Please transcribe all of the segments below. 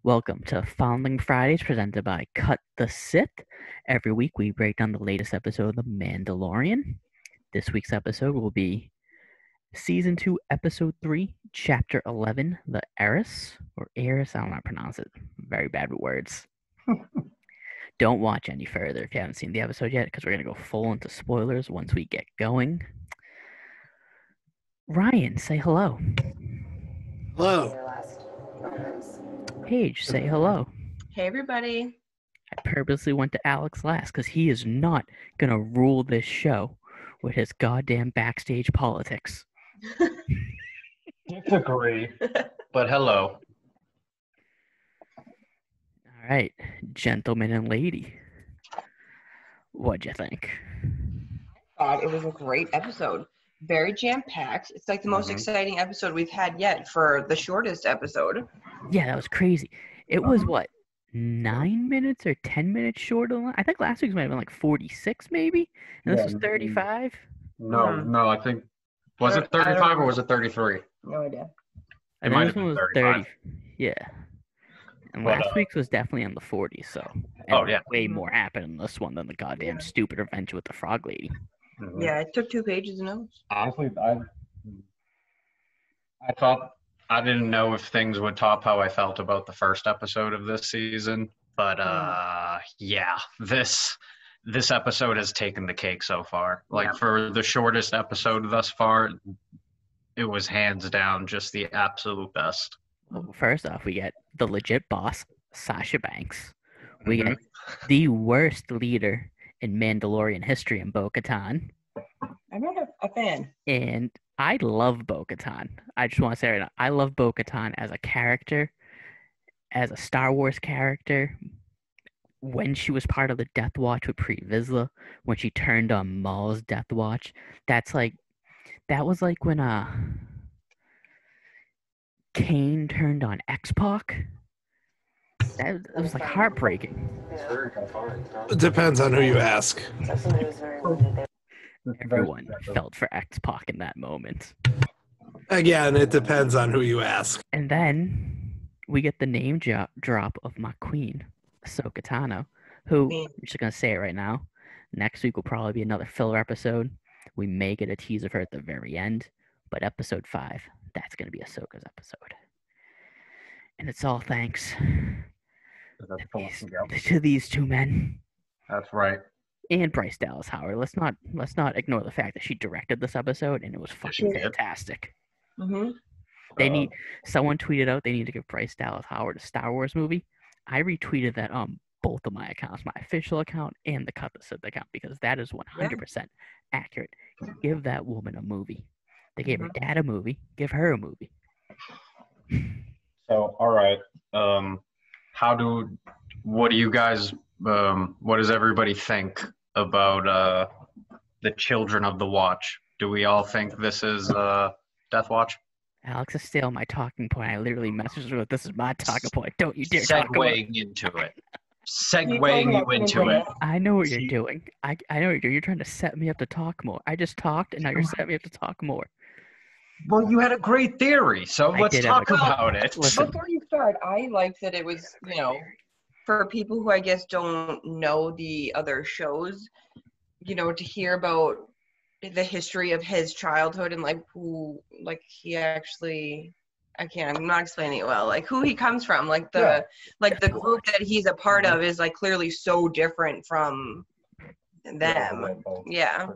Welcome to Foundling Fridays presented by Cut the Sith. Every week we break down the latest episode of The Mandalorian. This week's episode will be Season 2, Episode 3, Chapter 11, The Heiress, or Heiress, I don't know how to pronounce it. I'm very bad with words. Don't watch any further if you haven't seen the episode yet, because we're going to go full into spoilers once we get going. Ryan, say hello. Hello. Paige, say hello. Hey, everybody. I purposely went to Alex last because he is not going to rule this show with his goddamn backstage politics. Disagree, but hello. All right, gentleman and lady. What'd you think? Thought it was a great episode. Very jam-packed. It's like the most exciting episode we've had yet for the shortest episode. Yeah, that was crazy. It was, what, 9 minutes or 10 minutes short of... I think last week's might have been like 46, maybe? And this was 35? No, I think... Was it 35 or was it 33? No idea. I think this one was 30. Yeah. And But, last week's was definitely in the 40s, so... Oh, yeah. Way more happened in this one than the goddamn stupid adventure with the frog lady. Yeah, it took 2 pages of notes. Honestly, I thought... I didn't know if things would top how I felt about the first episode of this season, but yeah, this episode has taken the cake so far. Like, for the shortest episode thus far, it was hands down just the absolute best. Well, first off, we get the legit boss, Sasha Banks. We get the worst leader in Mandalorian history in Bo-Katan. I'm not a fan. And I love Bo-Katan. I just want to say right now, I love Bo-Katan as a character, as a Star Wars character. When she was part of the Death Watch with Pre Vizsla, when she turned on Maul's Death Watch, that was like when Kane turned on X-Pac. It was like heartbreaking. It depends on who you ask. Everyone felt for X-Pac in that moment. Again, it depends on who you ask. And then we get the name drop of my queen, Ahsoka Tano, who, I'm just going to say it right now, next week will probably be another filler episode. We may get a teaser of her at the very end, but episode 5, that's going to be Ahsoka's episode. And it's all thanks to these two men. That's right. And Bryce Dallas Howard. Let's not ignore the fact that she directed this episode and it was fucking fantastic. Someone tweeted out they need to give Bryce Dallas Howard a Star Wars movie. I retweeted that on both of my accounts, my official account and the Cut the Sith account, because that is 100% accurate. Give that woman a movie. They gave her dad a movie. Give her a movie. So, all right. What do you guys? What does everybody think about the Children of the Watch? Do we all think this is Death Watch? Alex is still my talking point. I literally messaged her with, "This is my talking point. Don't you dare talk about it." Segueing you into it. I know what you're doing. I know what you're doing. You're trying to set me up to talk more. I just talked, and now you're setting me up to talk more. Well, you had a great theory, so let's talk about it. Listen. Before you start, I like that it was, for people who I guess don't know the other shows, to hear about the history of his childhood and he actually, I'm not explaining it well, like who he comes from, the group that he's a part of is like clearly so different from them. Yeah.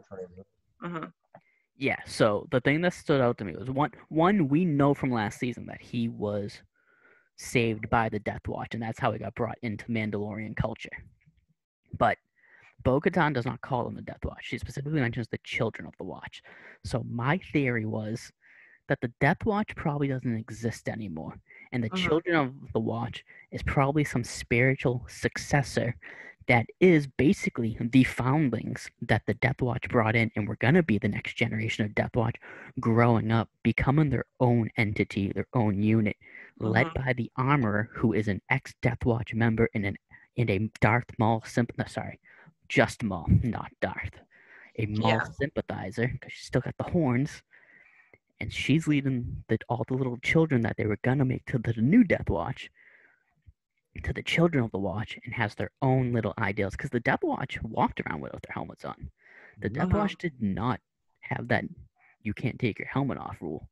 Yeah, so the thing that stood out to me was one, we know from last season that he was saved by the Death Watch, and that's how he got brought into Mandalorian culture. But Bo-Katan does not call them the Death Watch. She specifically mentions the Children of the Watch. So my theory was that the Death Watch probably doesn't exist anymore, and the Children of the Watch is probably some spiritual successor that is basically the foundlings that the Death Watch brought in, and we're going to be the next generation of Death Watch growing up, becoming their own entity, their own unit, led by the Armorer, who is an ex-Death Watch member and a Darth Maul just Maul, not Darth. A Maul sympathizer, because she's still got the horns, and she's leading all the little children that they were going to make to the new Death Watch to the children of the Watch and has their own little ideals. Because the Death Watch walked around without their helmets on. The Death Watch did not have that you can't take your helmet off rule.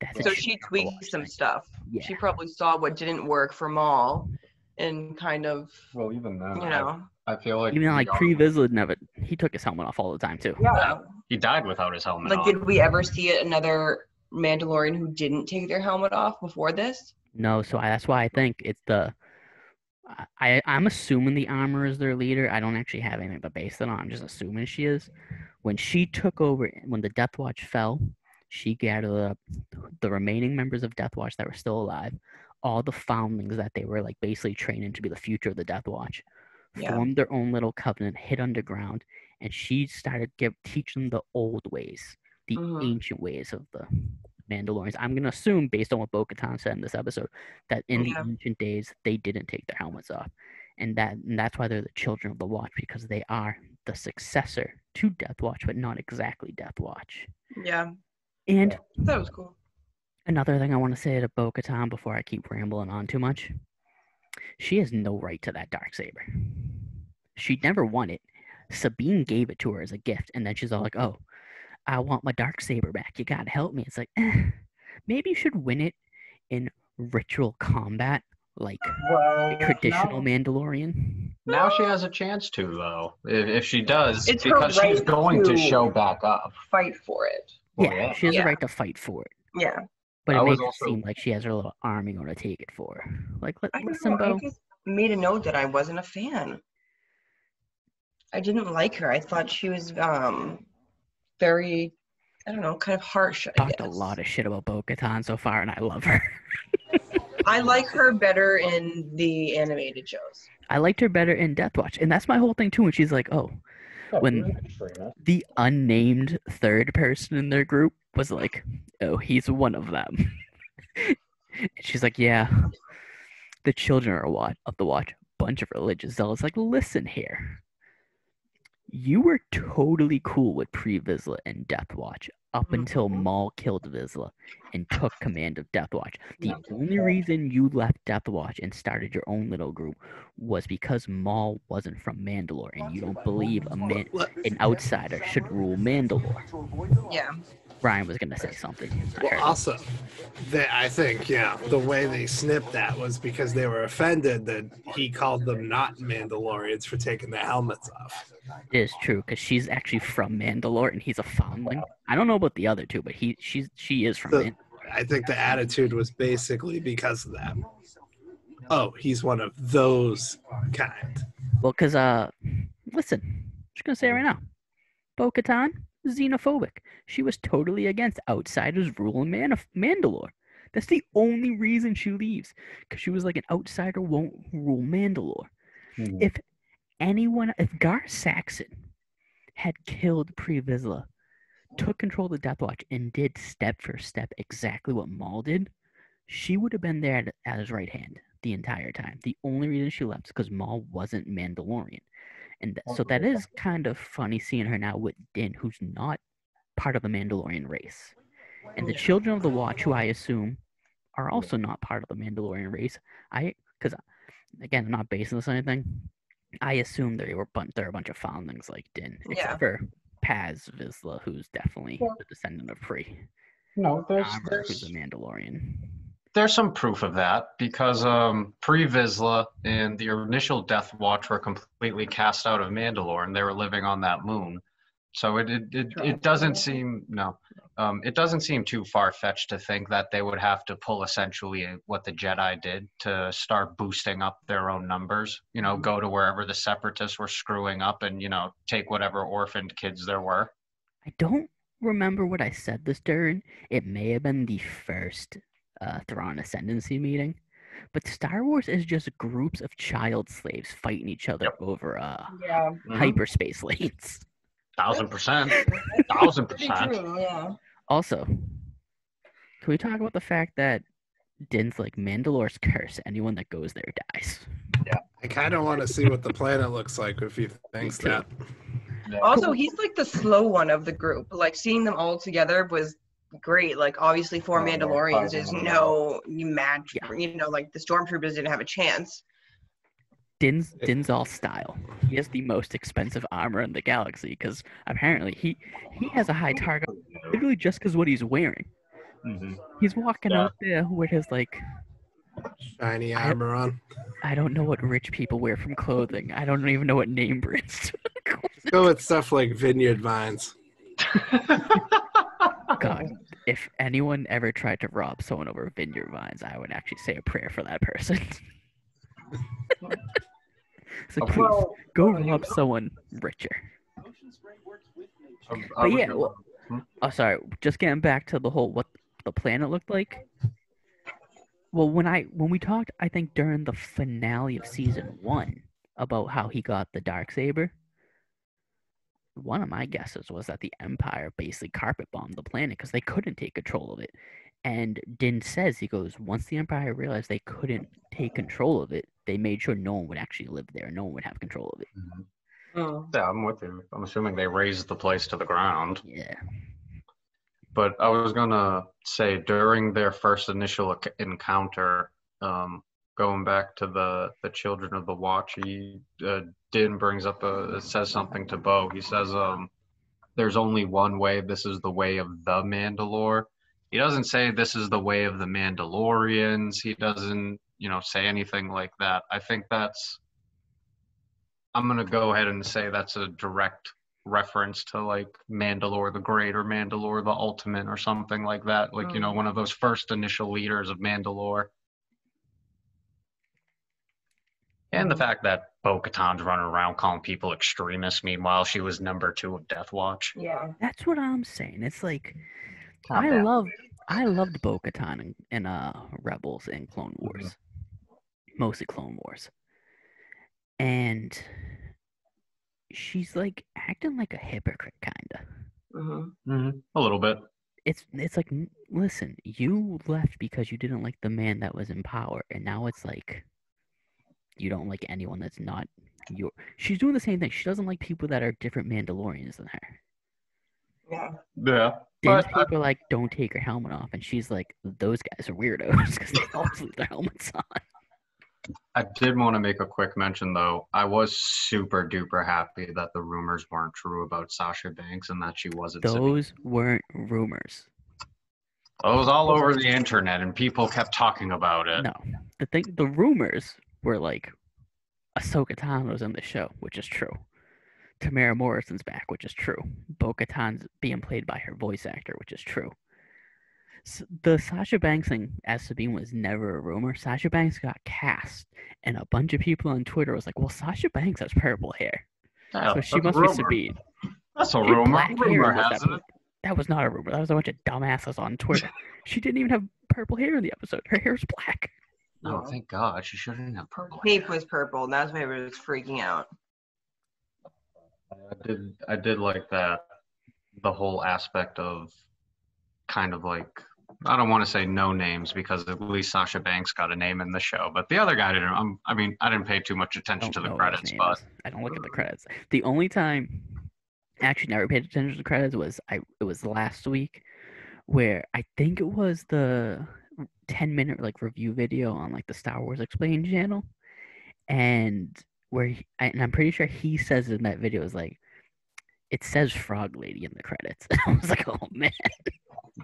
That's a So Children she of the tweaked Watch some thing. stuff. Yeah. She probably saw what didn't work for Maul and kind of, Well, even then, you know. I feel like Even like Pre-Vizsla never, he took his helmet off all the time too. Yeah. he died without his helmet Like, on. did we ever see another Mandalorian who didn't take their helmet off before this? No, so that's why I think it's the. I'm assuming the armor is their leader. I don't actually have anything to base it on. I'm just assuming she is. When she took over, when the Death Watch fell, she gathered up the remaining members of Death Watch that were still alive, all the foundlings that they were like basically training to be the future of the Death Watch, formed their own little covenant, hid underground, and she started teaching them the old ways, the ancient ways of the Mandalorians. I'm going to assume, based on what Bo-Katan said in this episode, that in the ancient days, they didn't take their helmets off. And that's why they're the children of the Watch, because they are the successor to Death Watch, but not exactly Death Watch. Yeah. And That was cool. another thing I want to say to Bo-Katan before I keep rambling on too much, she has no right to that Darksaber. She never won it. Sabine gave it to her as a gift, and then she's all like, oh, I want my Darksaber back. You gotta help me. It's like, maybe you should win it in ritual combat, like a traditional Mandalorian. Now she has a chance to, though. If she does, It's her because she's right going to to show back up. Fight for it. Yeah, she has a Yeah. right to fight for it. Yeah. But I it was makes it also- seem like she has her little army going to take it for her. Like, I don't listen, know. Bo. I just made a note that I wasn't a fan. I didn't like her. I thought she was very, I don't know, kind of harsh. I Talked guess. a lot of shit about Bo-Katan so far, and I love her. I like her better in the animated shows. I liked her better in Death Watch, and that's my whole thing too. And she's like, oh, when the unnamed third person in their group was like, oh, he's one of them. And she's like, yeah, the children are of the Watch, bunch of religious zealots. Like, listen here. You were totally cool with Pre-Vizsla and Death Watch up until Maul killed Vizsla and took command of Death Watch. The only reason you left Death Watch and started your own little group was because Maul wasn't from Mandalore, and you don't believe an outsider should rule Mandalore. Yeah. Ryan was going to say something. I heard Well, also, I think, the way they snipped that was because they were offended that he called them not Mandalorians for taking their helmets off. it is true, because she's actually from Mandalore, and he's a foundling. I don't know about the other two, but she is from Mandalore. I think the attitude was basically because of that. Oh, he's one of those kind. Well, because, listen, I'm just going to say it right now. Bo-Katan, xenophobic. She was totally against outsiders ruling Mandalore. That's the only reason she leaves, because she was like, an outsider won't rule Mandalore. If Gar Saxon had killed Pre-Vizsla, took control of the Death Watch, and did step for step exactly what Maul did, she would have been there at his right hand the entire time. The only reason she left is because Maul wasn't Mandalorian. And so that is kind of funny seeing her now with Din, who's not part of the Mandalorian race. And the Children of the Watch, who I assume are also not part of the Mandalorian race. Because, again, I'm not basing this on anything. I assume they're a bunch of foundlings like Din, except for Paz Vizsla, who's definitely the descendant of Pre. No, who's a Mandalorian. There's some proof of that because Pre-Vizsla and the initial Death Watch were completely cast out of Mandalore, and they were living on that moon. So it doesn't seem it doesn't seem too far-fetched to think that they would have to pull essentially what the Jedi did to start boosting up their own numbers. Go to wherever the Separatists were screwing up and take whatever orphaned kids there were. I don't remember what I said this during. It may have been the first Thrawn Ascendancy meeting, but Star Wars is just groups of child slaves fighting each other over hyperspace lanes. 1,000%. 1,000%. True, yeah. Also, can we talk about the fact that Din's like, Mandalore's curse, anyone that goes there dies? Yeah. I kind of want to see what the planet looks like if he thinks that. Also, he's like the slow one of the group. Like, seeing them all together was great. Like obviously 4 Oh, Mandalorians yeah. is no match. Yeah. You know, like the stormtroopers didn't have a chance. Din's all style. He has the most expensive armor in the galaxy because apparently he has a high target literally just because what he's wearing. Mhm. He's walking out there with his like Shiny armor on. I don't know what rich people wear from clothing. I don't even know what name brands. Go with stuff like Vineyard Vines. God, if anyone ever tried to rob someone over Vineyard Vines, I would actually say a prayer for that person. So please go rob someone richer. But yeah, well, oh sorry, just getting back to the whole what the planet looked like. Well, when we talked, I think during the finale of season 1 about how he got the Darksaber, one of my guesses was that the Empire basically carpet bombed the planet because they couldn't take control of it. And Din says, he goes, once the Empire realized they couldn't take control of it, they made sure no one would actually live there. No one would have control of it. Yeah, I'm with you. I'm assuming they razed the place to the ground. Yeah. But I was gonna say during their first initial encounter, going back to the Children of the Watch, Din brings up says something to Bo. He says, "There's only one way. This is the way of the Mandalore." He doesn't say this is the way of the Mandalorians. He doesn't, say anything like that. I think I'm gonna go ahead and say that's a direct reference to like Mandalore the Great or Mandalore the Ultimate or something like that. Like, one of those first initial leaders of Mandalore. And the fact that Bo-Katan's running around calling people extremists, meanwhile she was number 2 of Death Watch. Yeah. That's what I'm saying. It's like Calm I down. loved Bo-Katan in Rebels and Clone Wars. Mostly Clone Wars. And she's like acting like a hypocrite kinda. A little bit. It's like, listen, you left because you didn't like the man that was in power, and now it's like you don't like anyone that's not your. She's doing the same thing. She doesn't like people that are different Mandalorians than her. Yeah. Yeah. Din's people are like, don't take her helmet off, and she's like, those guys are weirdos because they always leave their helmets on. I did want to make a quick mention, though. I was super duper happy that the rumors weren't true about Sasha Banks and that she wasn't. Those weren't rumors. It was all over the internet, and people kept talking about it. No, the rumors were like, Ahsoka Tano's in the show, which is true. Tamara Morrison's back, which is true. Bo-Katan's being played by her voice actor, which is true. The Sasha Banks thing, as Sabine, was never a rumor. Sasha Banks got cast, and a bunch of people on Twitter was like, well, Sasha Banks has purple hair, so she must be Sabine. That's a rumor. That was not a rumor. That was a bunch of dumbasses on Twitter. She didn't even have purple hair in the episode. Her hair was black. Oh, thank God. She shouldn't have purple hair. Cape was purple, and that's why I was freaking out. I did like that, the whole aspect of kind of like, I don't want to say no names because at least Sasha Banks got a name in the show, but the other guy didn't. I didn't pay too much attention to the credits, but I don't look at the credits. The only time I actually never paid attention to the credits was last week, where I think it was the 10-minute like review video on like the Star Wars Explained channel, and I'm pretty sure he says in that video is like, it says Frog Lady in the credits. I was like, oh man.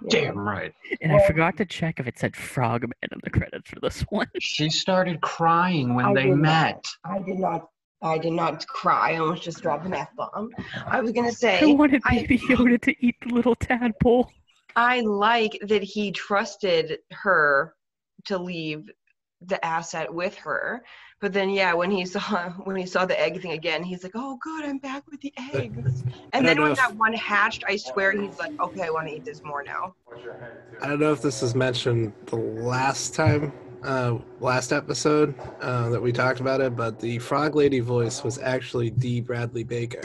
Damn right. And I forgot to check if it said Frogman in the credits for this one. She started crying when they met. I did not cry. I almost just dropped an F-bomb. I was gonna say, I wanted Baby Yoda to eat the little tadpole. I like that he trusted her to leave the asset with her, but then when he saw the egg thing again, he's like, oh good, I'm back with the eggs. And then when that one hatched, I swear he's like, okay, I want to eat this more now. I don't know if this was mentioned the last episode that we talked about it, but the Frog Lady voice was actually D. Bradley Baker.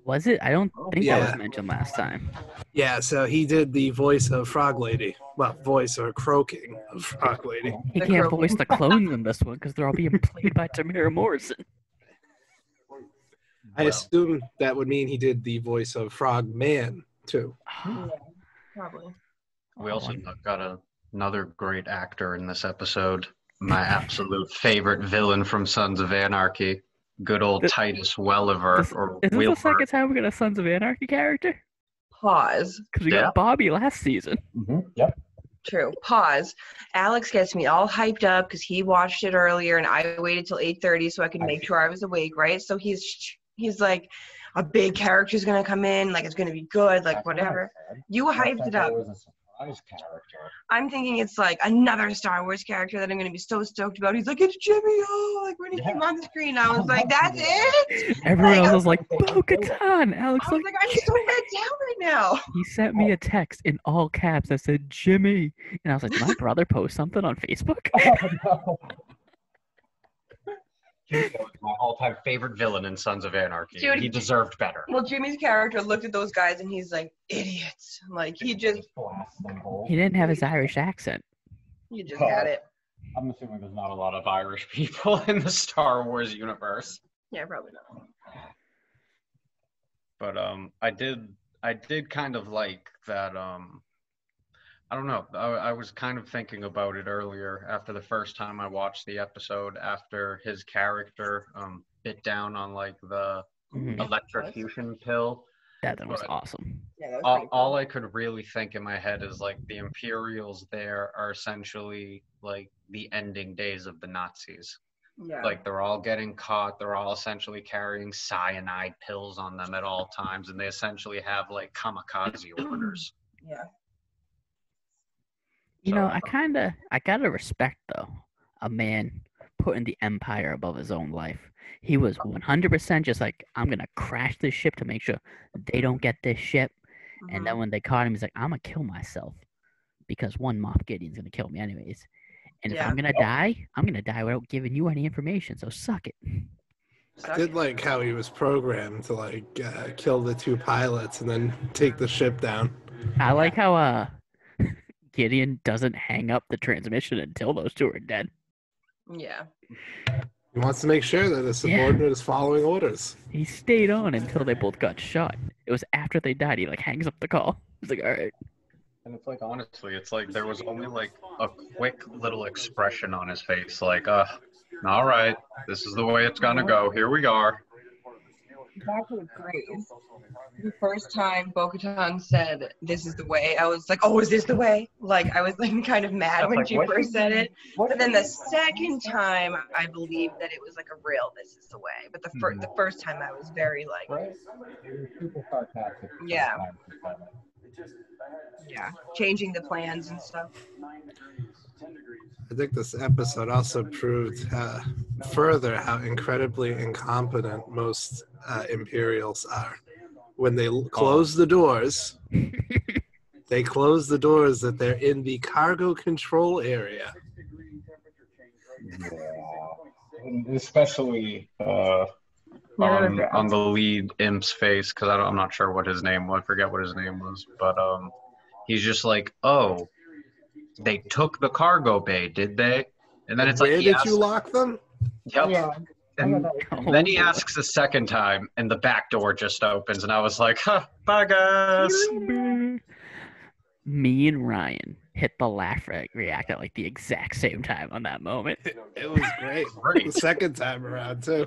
Was it? I don't think that was mentioned last time. Yeah, so he did the voice of Frog Lady. Well, voice or croaking of Frog Lady. He can't voice the clones in this one because they're all being played by Tamara Morrison. I assume that would mean he did the voice of Frog Man, too. Yeah, probably. We also got another great actor in this episode. My absolute favorite villain from Sons of Anarchy, good old Titus Welliver. Is this the second time we got a Sons of Anarchy character? Pause. Because we got Bobby last season. Mm-hmm. Yep. True. Pause. Alex gets me all hyped up because he watched it earlier, and I waited till 8:30 so I could make sure I was awake, right? So he's like, a big character's gonna come in, like it's gonna be good, like whatever. You hyped it up. Character. I'm thinking it's like another Star Wars character that I'm going to be so stoked about. He's like, it's Jimmy O! Like when he came on the screen, I was like, that's it? Everyone else was like, Bo-Katan! Alex I was like, I'm so let down right now. He sent me a text in all caps that said, Jimmy. And I was like, did my brother post something on Facebook? Oh, no. Jimmy was my all-time favorite villain in Sons of Anarchy. Dude, he deserved better. Well, Jimmy's character looked at those guys and he's like, idiots. Like, he just He didn't have his Irish accent. had it. I'm assuming there's not a lot of Irish people in the Star Wars universe. Yeah, probably not. But I did kind of like that. I don't know. I was kind of thinking about it earlier after the first time I watched the episode, after his character bit down on like the electrocution pill. That was awesome. Yeah, that was All I could really think in my head is like the Imperials there are essentially like the ending days of the Nazis. Yeah. Like they're all getting caught. They're all essentially carrying cyanide pills on them at all times, and they essentially have like kamikaze orders. Yeah. You know, I gotta respect though a man putting the Empire above his own life. He was 100% just like, I'm gonna crash this ship to make sure they don't get this ship. And then when they caught him, he's like, I'm gonna kill myself because one Moff Gideon's gonna kill me anyways. And if I'm gonna die, I'm gonna die without giving you any information. So suck it. I did like how he was programmed to like kill the two pilots and then take the ship down. I like how Gideon doesn't hang up the transmission until those two are dead. Yeah. He wants to make sure that his subordinate is following orders. He stayed on until they both got shot. It was after they died. He like hangs up the call. He's like, all right. And it's like, honestly, it's like there was only like a quick little expression on his face, like, all right, this is the way it's gonna go. Here we are. That was great. The first time Bo-Katan said, this is the way, I was like, oh, is this the way? Like, I was like kind of mad when she first said it. But then the second time, I believed that it was like a real, this is the way. But the first time, I was very like, super sarcastic. Yeah. Yeah, changing the plans and stuff. I think this episode also proved further how incredibly incompetent most Imperials are. When they close the doors, they close the doors that they're in the cargo control area. Yeah. Especially on the lead imp's face, because I'm not sure what his name was. I forget what his name was, but he's just like, oh, they took the cargo bay, did they? And then it's Where like, did you lock them? Yep. Yeah. And then he asks a second time, and the back door just opens, and I was like, huh, bye, guys. Me and Ryan hit the laugh react at like the exact same time on that moment. It was great. The second time around, too.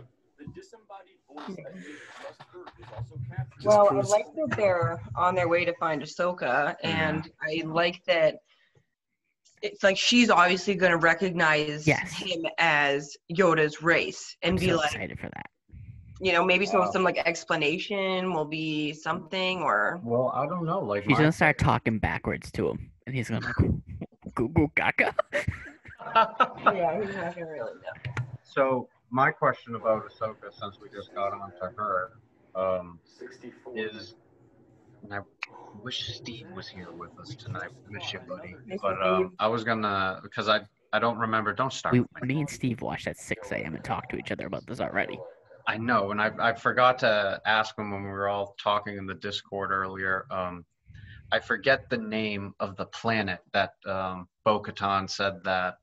Well, I like that they're on their way to find Ahsoka, and I like that it's like she's obviously going to recognize him as Yoda's race and be like, excited for that. You know, maybe some like explanation will be something, or well, I don't know. Like he's gonna start talking backwards to him, and he's gonna like, goo goo gaga. Yeah, he's not gonna really know. So my question about Ahsoka, since we just got on to her, is, and I wish Steve was here with us tonight. Miss you, buddy. But I was gonna, because I don't remember. Don't start. Me and Steve watched at 6 a.m. and talked to each other about this already. I know, and I forgot to ask him when we were all talking in the Discord earlier. I forget the name of the planet that Bo-Katan said that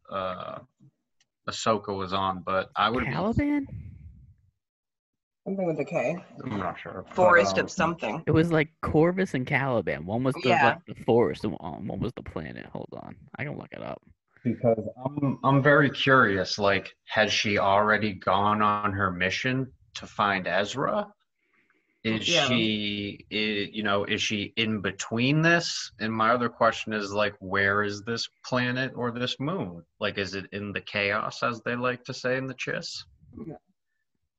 Ahsoka was on, but I would. Caliban? Something with a K. I'm not sure. Forest of something. It was like Corvus and Caliban. One was the Yeah. like the forest, and one was the planet. Hold on, I can look it up. Because I'm very curious. Like, has she already gone on her mission to find Ezra? Is Yeah. is she in between this? And my other question is, like, where is this planet or this moon? Like, is it in the chaos, as they like to say in the Chiss? Yeah.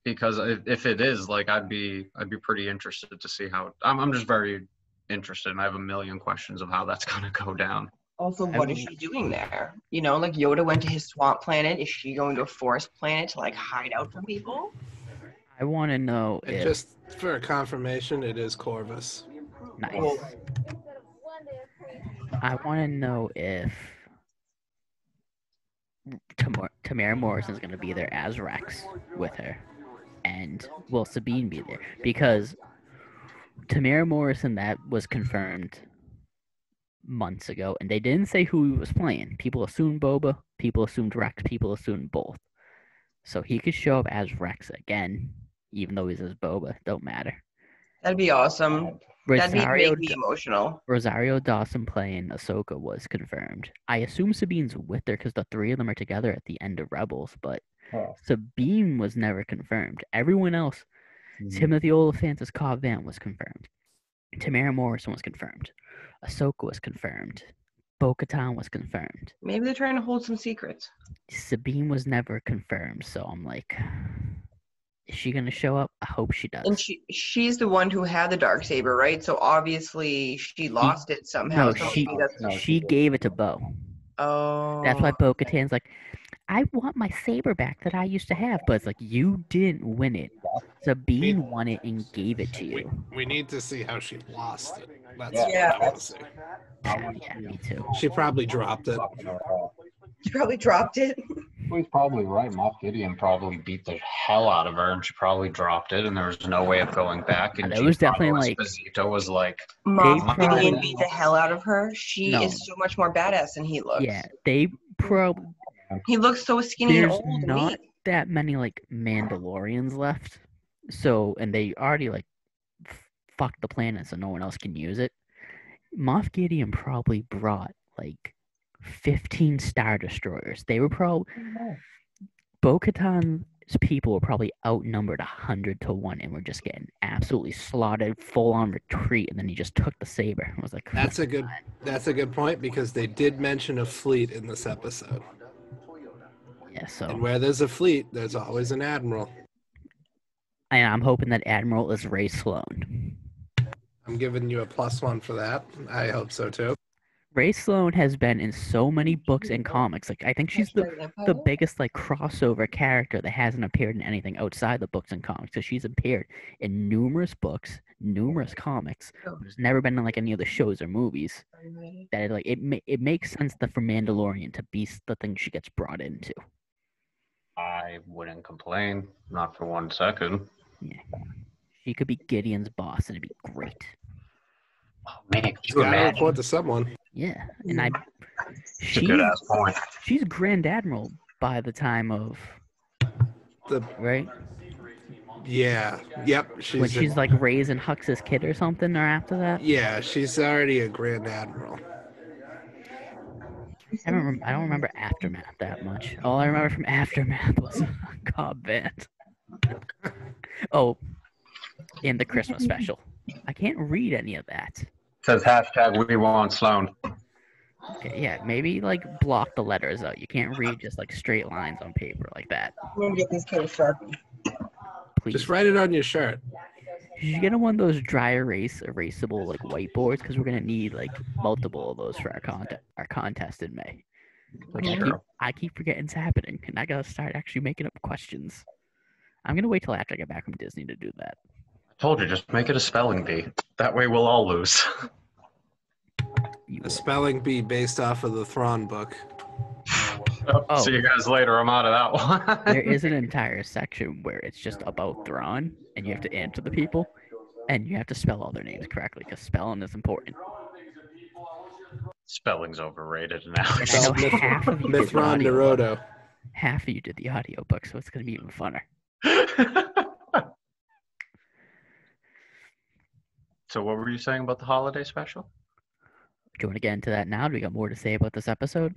Because if it is, like, I'd be pretty interested to see how. I'm just very interested, and I have a million questions of how that's gonna go down. Also, what is she doing there? You know, like Yoda went to his swamp planet. Is she going to a forest planet to like hide out from people? I want to know And if just for a confirmation, it is Corvus. nice. Well, I want to know if Tamara Morrison's going to be there as Rex with her, and will Sabine be there? Because Tamara Morrison, that was confirmed months ago, and they didn't say who he was playing. People assumed Boba, people assumed Rex, people assumed both. So he could show up as Rex again, even though he's as Boba. Don't matter. that'd be awesome. That'd make me emotional. Rosario Dawson playing Ahsoka was confirmed. I assume Sabine's with her because the three of them are together at the end of Rebels, but Sabine was never confirmed. Everyone else, Timothy Olyphant as Cobb Vanth was confirmed. Tamara Morrison was confirmed. Ahsoka was confirmed. Bo-Katan was confirmed. Maybe they're trying to hold some secrets. Sabine was never confirmed, so I'm like, is she gonna show up? I hope she does. And she's the one who had the Darksaber, right? So obviously she lost it somehow. No, she gave it to Bo. Oh. That's why Bo-Katan's like, I want my saber back that I used to have, but it's like, you didn't win it. Sabine won it and gave it to you. We need to see how she lost it. That's Yeah. what I want to see. Yeah, me too. She probably dropped it. She probably dropped it. He's probably right. Moff Gideon probably beat the hell out of her, and she probably dropped it, and there was no way of going back. And It was definitely like Esposito was like, Moff probably- Gideon beat the hell out of her. She No. is so much more badass than he looks. yeah, they probably He looks so skinny and there's old and not weak. that many like Mandalorians left. So, and they already like fucked the planet so no one else can use it. Moff Gideon probably brought like 15 Star Destroyers. They were probably Bo-Katan's people were probably outnumbered 100-1 and were just getting absolutely slaughtered, full on retreat, and then he just took the saber. I was like, That's a good point because they did mention a fleet in this episode. yeah. So, And where there's a fleet, there's always an admiral. and I'm hoping that Admiral is Ray Sloan. I'm giving you a +1 for that. I hope so too. Ray Sloan has been in so many books and comics. Like, I think she's the biggest like crossover character that hasn't appeared in anything outside the books and comics. So she's appeared in numerous books, numerous comics. But has never been in like any of the shows or movies. That it makes sense that for Mandalorian to be the thing she gets brought into. I wouldn't complain, not for 1 second. Yeah, she could be Gideon's boss, and it'd be great. Oh man, could You you gotta imagine? report to someone. Yeah, and It's a good ass point. she's Grand Admiral by the time of The right yeah, yep. when She's she's like raising Hux's kid or something, or after that. yeah, she's already a Grand Admiral. I don't remember Aftermath that much. All I remember from Aftermath was Cobb Vanth. Oh, in the Christmas special. I can't read any of that. Says hashtag we want Sloan. Okay, yeah, maybe like block the letters out. You can't read just like straight lines on paper like that. I'm gonna get these kind of Sharpie. Please. Just write it on your shirt. You should get one of those dry erasable like whiteboards because we're gonna need like multiple of those for our contest in May. Which I keep forgetting it's happening, and I gotta start actually making up questions. I'm gonna wait till after I get back from Disney to do that. Told you, just make it a spelling bee. That way we'll all lose. You A will. spelling bee based off of the Thrawn book. Oh. See you guys later. I'm out of that one. There is an entire section where it's just about Thrawn, and you have to answer the people, and you have to spell all their names correctly because spelling is important. Spelling's overrated now. And I know half of you did the Mithron audiobook. Naruto. Half of you did the audiobook, so it's gonna be even funner. So what were you saying about the holiday special? Do you want to get into that now? Do we got more to say about this episode?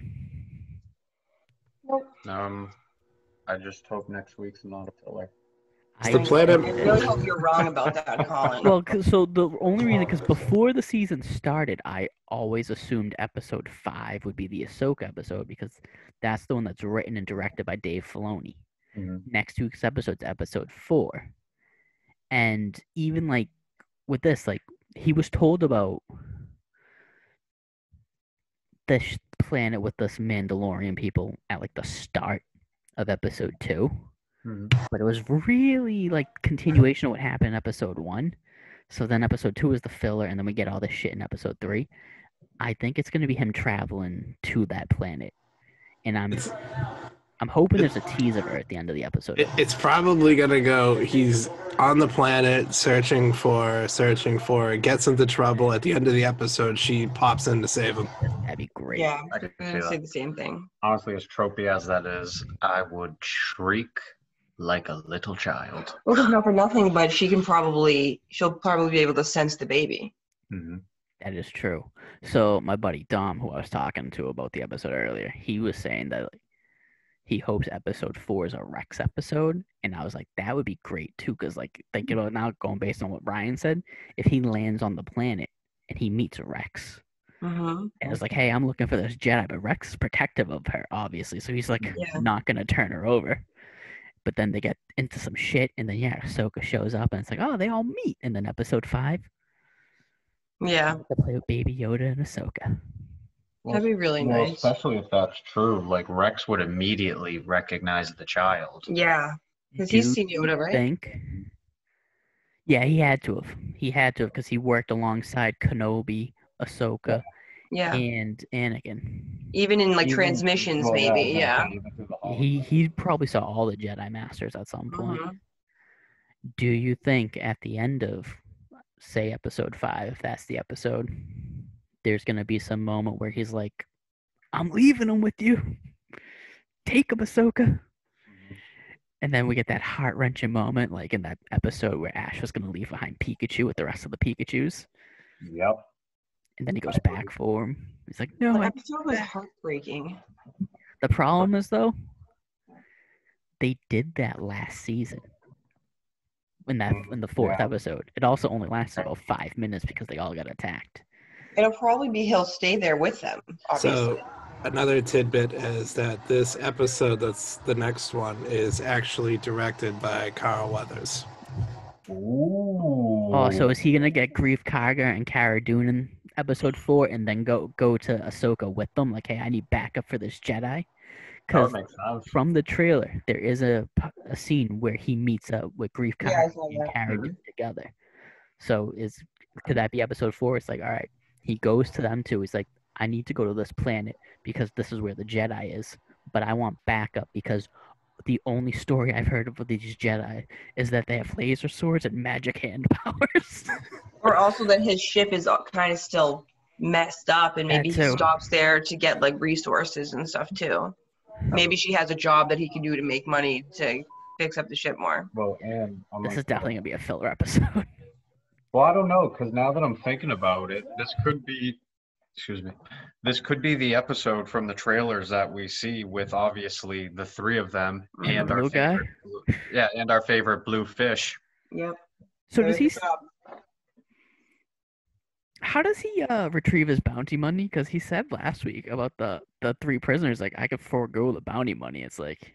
Nope. I just hope next week's not a filler. It's the planet. I really hope you're wrong about that, Colin. Well, so the only reason, because before the season started, I always assumed episode 5 would be the Ahsoka episode because that's the one that's written and directed by Dave Filoni. Mm-hmm. Next week's episode's episode 4. And even like with this, like he was told about this planet with this Mandalorian people at like the start of episode 2. Mm-hmm. But it was really like continuation of what happened in episode 1. So then episode 2 is the filler, and then we get all this shit in episode 3. I think it's going to be him traveling to that planet, and I'm hoping there's a teaser at the end of the episode. It's probably gonna go. He's on the planet searching for, gets into trouble. At the end of the episode, she pops in to save him. That'd be great. Yeah, I I'm could going to see say that. the same thing. Honestly, as tropey as that is, I would shriek like a little child. Well, because not for nothing, but she'll probably be able to sense the baby. Mm-hmm. That is true. So my buddy Dom, who I was talking to about the episode earlier, he was saying that like, he hopes episode 4 is a Rex episode, and I was like, that would be great too, because like think about now going based on what Ryan said, if he lands on the planet and he meets Rex, Mm-hmm. and it's like, hey, I'm looking for this Jedi, but Rex is protective of her, obviously, so he's like Yeah. not gonna turn her over. But then they get into some shit, and then Ahsoka shows up, and it's like, oh, they all meet, and then episode 5, Yeah, they play with Baby Yoda and Ahsoka. that'd be really Well, nice. especially if that's true. Like Rex would immediately recognize the child. Yeah, because Do he's seen Yoda, right? think? Yeah, he had to have. He had to have because he worked alongside Kenobi, Ahsoka, Yeah, and Anakin. even in like Even- transmissions, Well, maybe. Yeah. exactly, even through the He probably saw all the Jedi Masters at some point. Mhm. Do you think at the end of, say, episode 5, if that's the episode, there's gonna be some moment where he's like, "I'm leaving him with you. Take him, Ahsoka." And then we get that heart-wrenching moment, like in that episode where Ash was gonna leave behind Pikachu with the rest of the Pikachus, Yep. and then he goes back for him. He's like, "No." The episode was heartbreaking. The problem is though, they did that last season. In the 4th Yeah. episode, it also only lasted about 5 minutes because they all got attacked. It'll probably be he'll stay there with them. Obviously. So another tidbit is that this episode, that's the next one, is actually directed by Carl Weathers. Ooh. Oh, so is he gonna get Grief Karga and Cara Dune in episode 4, and then go to Ahsoka with them? Like, hey, I need backup for this Jedi. That Because makes sense. from the trailer, there is a scene where he meets up with Grief Yeah, I Karga saw and that. Cara Dune together. So could that be episode 4? It's like, all right, he goes to them too. He's like, I need to go to this planet because this is where the Jedi is, but I want backup because the only story I've heard of these Jedi is that they have laser swords and magic hand powers. Or also that his ship is kind of still messed up, and maybe That he too. stops there to get like resources and stuff too. Maybe she has a job that he can do to make money to fix up the ship more. Well, and I'm This like, is definitely gonna be a filler episode. Well, I don't know, because now that I'm thinking about it, This could be, excuse me, this could be the episode from the trailers that we see with obviously the 3 of them and Blue our guy? favorite, and our favorite blue fish. Yep. So does he? Good job. How does he retrieve his bounty money? Because he said last week about the 3 prisoners, like I could forego the bounty money. It's like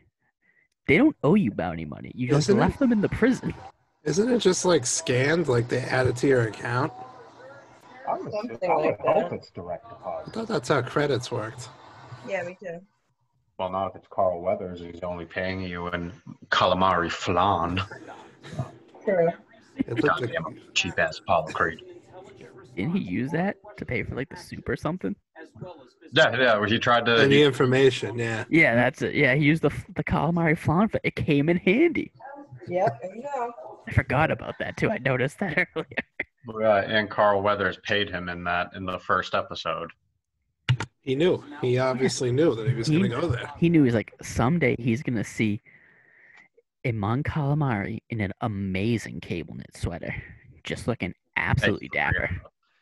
they don't owe you bounty money. You just Isn't it? left them in the prison. Isn't it just like scanned, like they add it to your account? I would Something hope like that. it's direct I deposit. thought that's how credits worked. Yeah, me too. Well, not if it's Carl Weathers. He's Only paying you in calamari flan. True. It looked like, Goddamn cheap ass Apollo Creed. Didn't he use that to pay for like the soup or something? Yeah. He tried to. the information, yeah. Yeah, that's it. Yeah, he used the calamari flan, but it came in handy. Yep, there you go. I forgot about that too. I noticed that earlier. And Carl Weathers paid him in the first episode. He knew. He obviously knew that he was going to go there. He knew he's like someday he's gonna see a Mon Calamari in an amazing cable knit sweater, just looking absolutely dapper.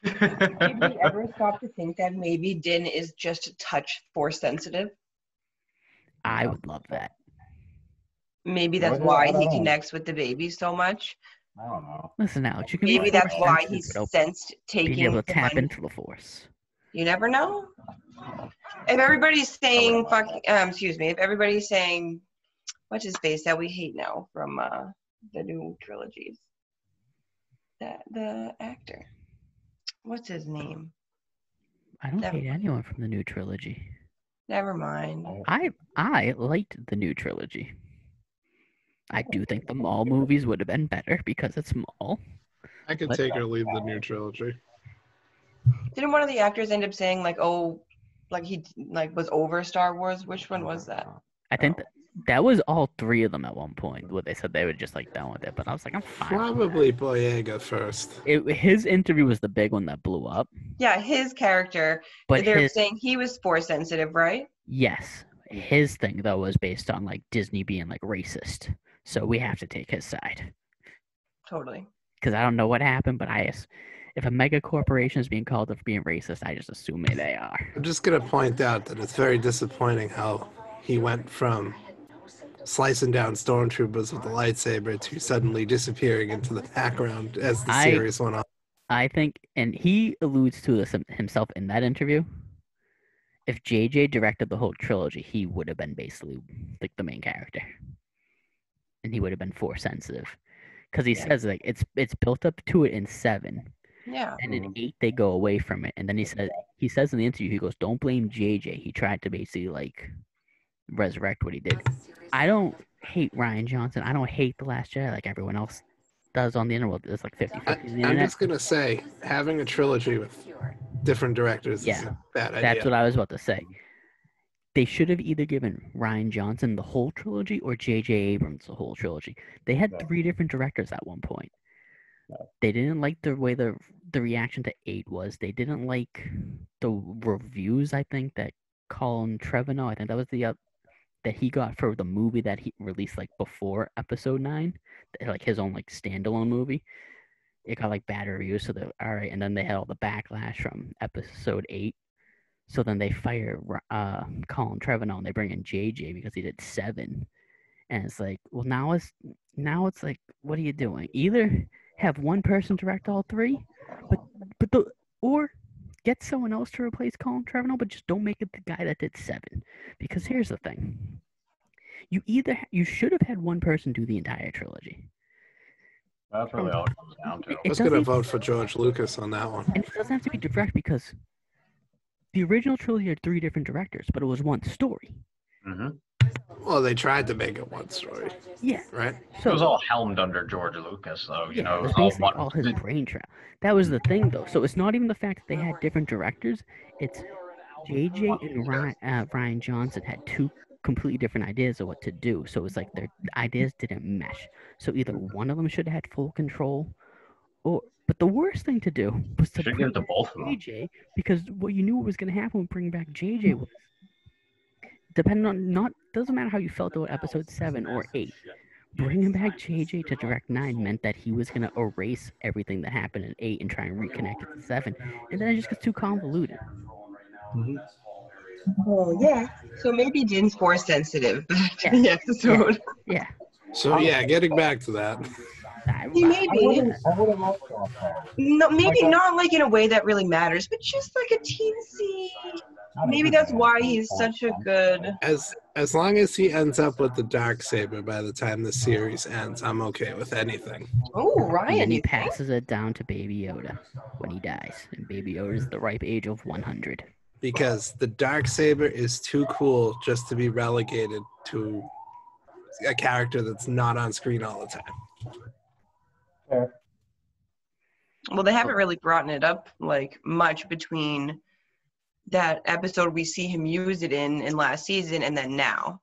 Did we ever stop to think that maybe Din is just a touch force sensitive? I would love that. Maybe that's Well, why I don't he know. connects with the baby so much. I don't know. Listen, Alex, you can Maybe be that's force why sensitive he without sensed being taking able to the tap money. into the force. You never know. If everybody's saying if everybody's saying what's his face that we hate now from the new trilogies, the actor, what's his name? I don't Never hate mind. anyone from the new trilogy. Never mind. I liked the new trilogy. I do think the Maul movies would have been better because it's Maul. I could What? take or leave the new trilogy. Didn't one of the actors end up saying like, oh, like he like was over Star Wars? Which one was that? I think that was all three of them at one point where they said they were just like done with it. But I was like, I'm fine. Probably Boyega first. His interview was the big one that blew up. Yeah, his character. But They're his saying he was force sensitive, right? yes, his thing though was based on like Disney being like racist. So we have to take his side Totally. because I don't know what happened, but if a mega corporation is being called for being racist, I just assume they are. I'm just going to point out that it's very disappointing how he went from slicing down stormtroopers with a lightsaber to suddenly disappearing into the background as the series went on. I think, and he alludes to this himself in that interview. If JJ directed the whole trilogy, he would have been basically like the main character, and he would have been force sensitive, because he says like it's built up to it in 7, Yeah. and in 8 they go away from it, and then he says in the interview, he goes, "Don't blame JJ. He tried to basically like resurrect what he did." I don't hate Rian Johnson. I don't hate The Last Jedi like everyone else does on the internet. There's like 50-50 I'm just going to say, having a trilogy with different directors is a bad idea. That's what I was about to say. They should have either given Rian Johnson the whole trilogy or J.J. Abrams the whole trilogy. They had 3 different directors at one point. They didn't like the way the reaction to 8 was. They didn't like the reviews, I think, that Colin Trevorrow, I think that was that he got for the movie that he released like before episode 9, like his own like standalone movie. It got like bad reviews, so they're all right. And then they had all the backlash from episode 8. So then they fire Colin Trevorrow and they bring in JJ because he did 7. And it's like, well, now it's like, what are you doing? Either have one person direct all 3, or get someone else to replace Colin Trevorrow, but just don't make it the guy that did 7. Because here's the thing: you should have had one person do the entire trilogy. That's really all it comes down to. I was going to vote for George Lucas on that one. And it doesn't have to be direct because the original trilogy had 3 different directors, but it was one story. Mm-hmm. Well, they tried to make it one story. Yeah. Right? So It was all helmed under George Lucas, though. You know, it was all basically all his brain trap. That was the thing, though. So it's not even the fact that they had different directors. It's JJ and Rian Johnson had 2 completely different ideas of what to do. So it's like their ideas didn't mesh. So either one of them should have had full control, but the worst thing to do was to Should bring give it to back both of them. JJ, because what you knew was going to happen when bringing back JJ was, depending on doesn't matter how you felt about episode 7 or 8, bringing back JJ to direct 9 meant that he was going to erase everything that happened in 8 and try and reconnect it to 7, and then it just gets too convoluted. Mm-hmm. Oh yeah. So maybe Din's force sensitive back to the episode. Yeah. So, getting back to that. He may be. I would have loved that. No, maybe not like in a way that really matters, but just like a teensy. Maybe that's why he's such a good. As long as he ends up with the Darksaber by the time the series ends, I'm okay with anything. Oh, And Ryan, then he you think? passes it down to Baby Yoda when he dies, and Baby Yoda is the ripe age of 100. Because the Darksaber is too cool just to be relegated to a character that's not on screen all the time. Well, they haven't really brought it up like much between that episode we see him use it in last season and then now.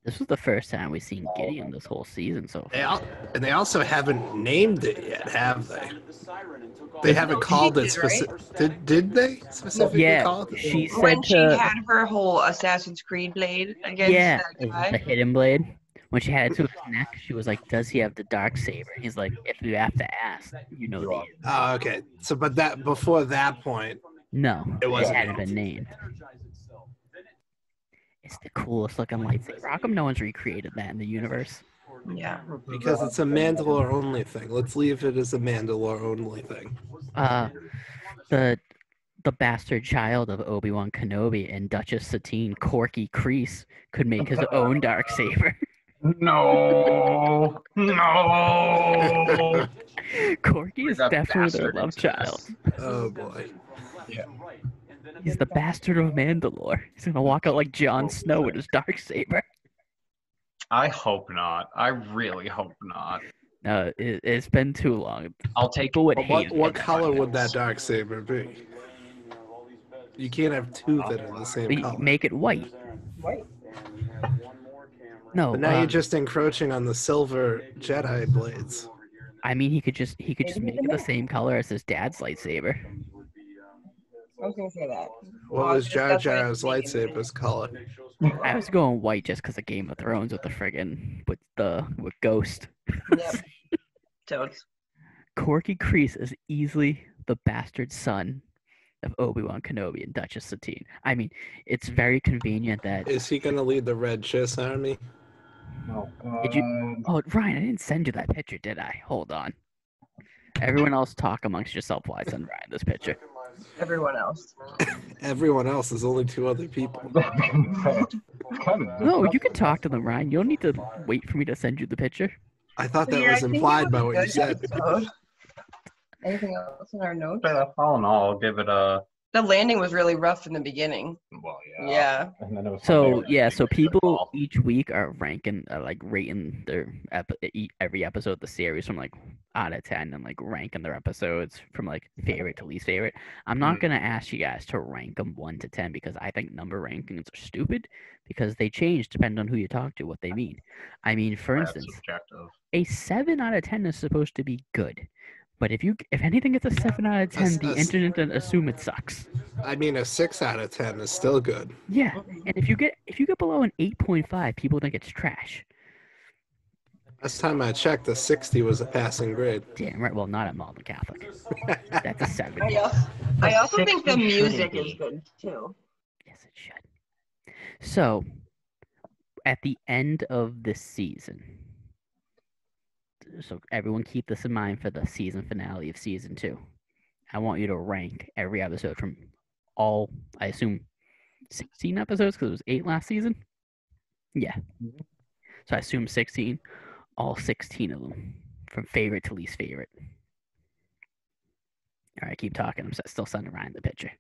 This was the first time we've seen Gideon this whole season so far. They also haven't named it yet, have they? They haven't called it specific. Did they specifically call it? She said When she had her whole Assassin's Creed blade against that guy. the hidden blade. When she had it to his neck, she was like, "Does he have the dark saber?" He's like, "If you have to ask, you know the answer." Oh, okay. So, but that before that point, No, It it wasn't hadn't been named. It's the coolest looking lightsaber. How come no one's recreated that in the universe? Yeah. because it's a Mandalore only thing. Let's leave it as a Mandalore only thing. The bastard child of Obi-Wan Kenobi and Duchess Satine, Corky Kreese, could make his own dark saber. No, no. Corky is That definitely their bastard love exists. child. Oh boy. He's the bastard of Mandalore. He's gonna walk out like Jon Snow with his dark saber. I hope not. I really hope not. No, it's been too long. I'll take People would But hate what it. color would that dark saber be? You can't have two that are the same color. Make it white. White. No, But now you're just encroaching on the silver Jedi blades. I mean, he could just make it the same color as his dad's lightsaber. I was gonna say that. What was Jar That's what Jar's it's thinking. lightsaber's color? I was going white just because of Game of Thrones with with Ghost. Yep. Toads. Corky Kreese is easily the bastard son of Obi-Wan Kenobi and Duchess Satine. I mean, it's very convenient that. Is he going to lead the Red Chiss army? Oh, Did you? Oh, Ryan, I didn't send you that picture, did I? Hold on. Everyone else talk amongst yourself while I send Ryan this picture. Everyone else. Everyone else is only two other people. No, you can talk to them, Ryan. You don't need to wait for me to send you the picture. I thought that Yeah, was I think implied it by was what a you good said. episode. Anything else in our notes? All in all, I'll give it a. The landing was really rough in the beginning. Well, Yeah. And then it was So Sunday. so people each week are ranking, rating their every episode of the series from like out of 10 and like ranking their episodes from like favorite to least favorite. I'm not gonna ask you guys to rank them 1 to 10 because I think number rankings are stupid because they change depending on who you talk to, what they mean. I mean, for instance, subjective. a 7 out of 10 is supposed to be good. But if anything gets a 7 out of 10, the internet doesn't assume it sucks. I mean, a 6 out of 10 is still good. Yeah, and if you get below an 8.5, people think it's trash. Last time I checked, a 60 was a passing grade. Damn right. Well, not at Malden Catholic. That's a 7. I also think the music is good too. Yes, it should. So, at the end of this season, so everyone keep this in mind for the season finale of season 2. I want you to rank every episode from all, I assume, 16 episodes because it was 8 last season. Yeah. So I assume 16. All 16 of them from favorite to least favorite. All right, keep talking. I'm still sending Ryan the picture.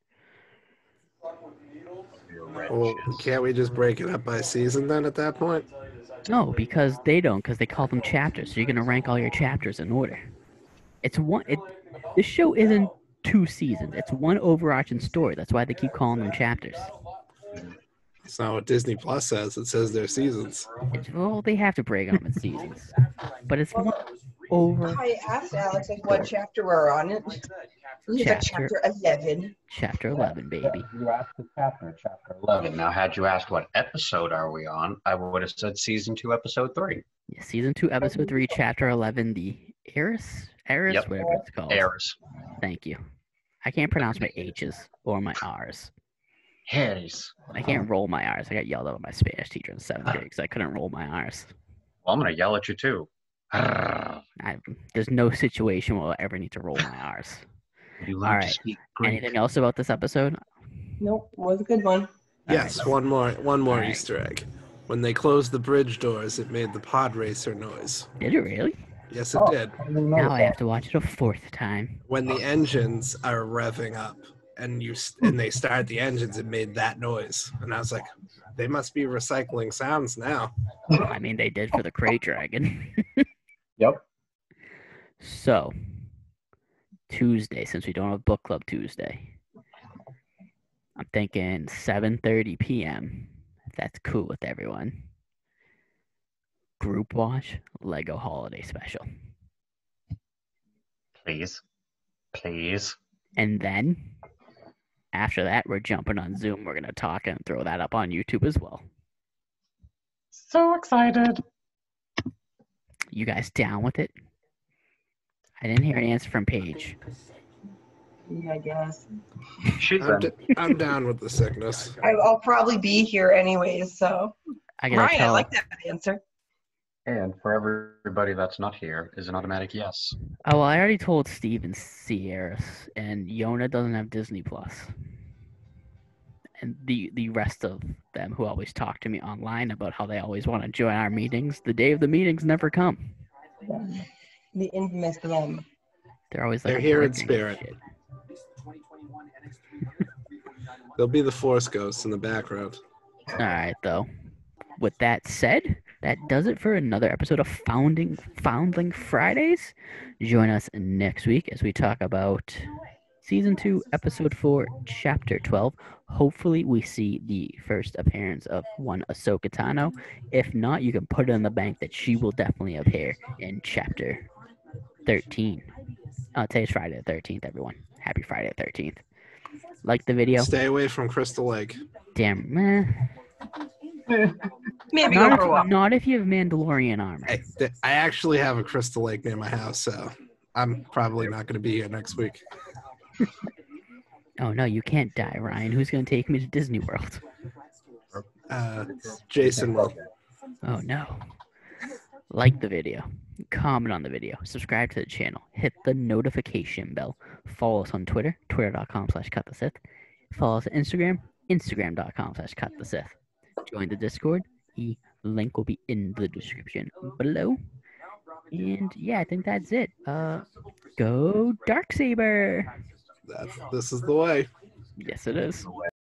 Well, can't we just break it up by season then at that point? No, because they don't, because they call them chapters. So you're gonna rank all your chapters in order. It's one. This show isn't 2 seasons. It's one overarching story. That's why they keep calling them chapters. It's not what Disney Plus says. It says they're seasons. Well, they have to break them in seasons, but it's one over. I asked Alex like what chapter we're on it. He's like chapter 11. Chapter 11, baby. You asked the chapter 11. Now, had you asked what episode are we on, I would have said season 2, episode 3. Yeah, season 2, episode 3, chapter 11, the Heiress, Yep. whatever it's called. Heiress. Thank you. I can't pronounce my H's or my R's. Heiress. I can't roll my R's. I got yelled at by my Spanish teacher in 7th grade because I couldn't roll my R's. Well, I'm gonna yell at you too. There's no situation where I'll ever need to roll my R's. You All learn to right. speak Greek. Anything else about this episode? Nope, was a good one. Yes, one more Alright. Easter egg. When they closed the bridge doors, it made the pod racer noise. Did it really? Yes, it did. Now I have to watch it a 4th time. When the engines are revving up and they start the engines, it made that noise. And I was like, they must be recycling sounds now. I mean, they did for the Crate Dragon. Yep. So, Tuesday, since we don't have book club Tuesday, I'm thinking 7:30 p.m. If that's cool with everyone. Group watch Lego Holiday Special. Please. Please. And then, after that, we're jumping on Zoom. We're going to talk and throw that up on YouTube as well. So excited. You guys down with it? I didn't hear an answer from Paige. Yeah, I guess. I'm down with the sickness. I'll probably be here anyways, so. I gotta Ryan, I tell. like that answer. And for everybody that's not here is an automatic yes. Oh, well, I already told Steve and Heiress, and Yona doesn't have Disney Plus. And the rest of them who always talk to me online about how they always want to join our meetings, the day of the meetings never come. The infamous them. They're always like They're here in working and spirit. shit. They'll be the Force ghosts in the background. All right, though. With that said, that does it for another episode of Foundling Fridays. Join us next week as we talk about Season 2, Episode 4, Chapter 12. Hopefully, we see the first appearance of one Ahsoka Tano. If not, you can put it in the bank that she will definitely appear in Chapter 13. Today's Friday the 13th, everyone. Happy Friday the 13th. Like the video? Stay away from Crystal Lake. Damn, Maybe go for a walk. not if you have Mandalorian armor. I actually have a Crystal Lake near my house, so I'm probably not going to be here next week. Oh, no, you can't die, Ryan. Who's going to take me to Disney World? Jason will. Oh, no. Like the video. Comment on the video. Subscribe to the channel. Hit the notification bell. Follow us on Twitter, twitter.com/cutthesith. Follow us on Instagram, instagram.com/cutthesith. Join the Discord. The link will be in the description below. And yeah, I think that's it. Go Darksaber! This is the way. Yes, it is.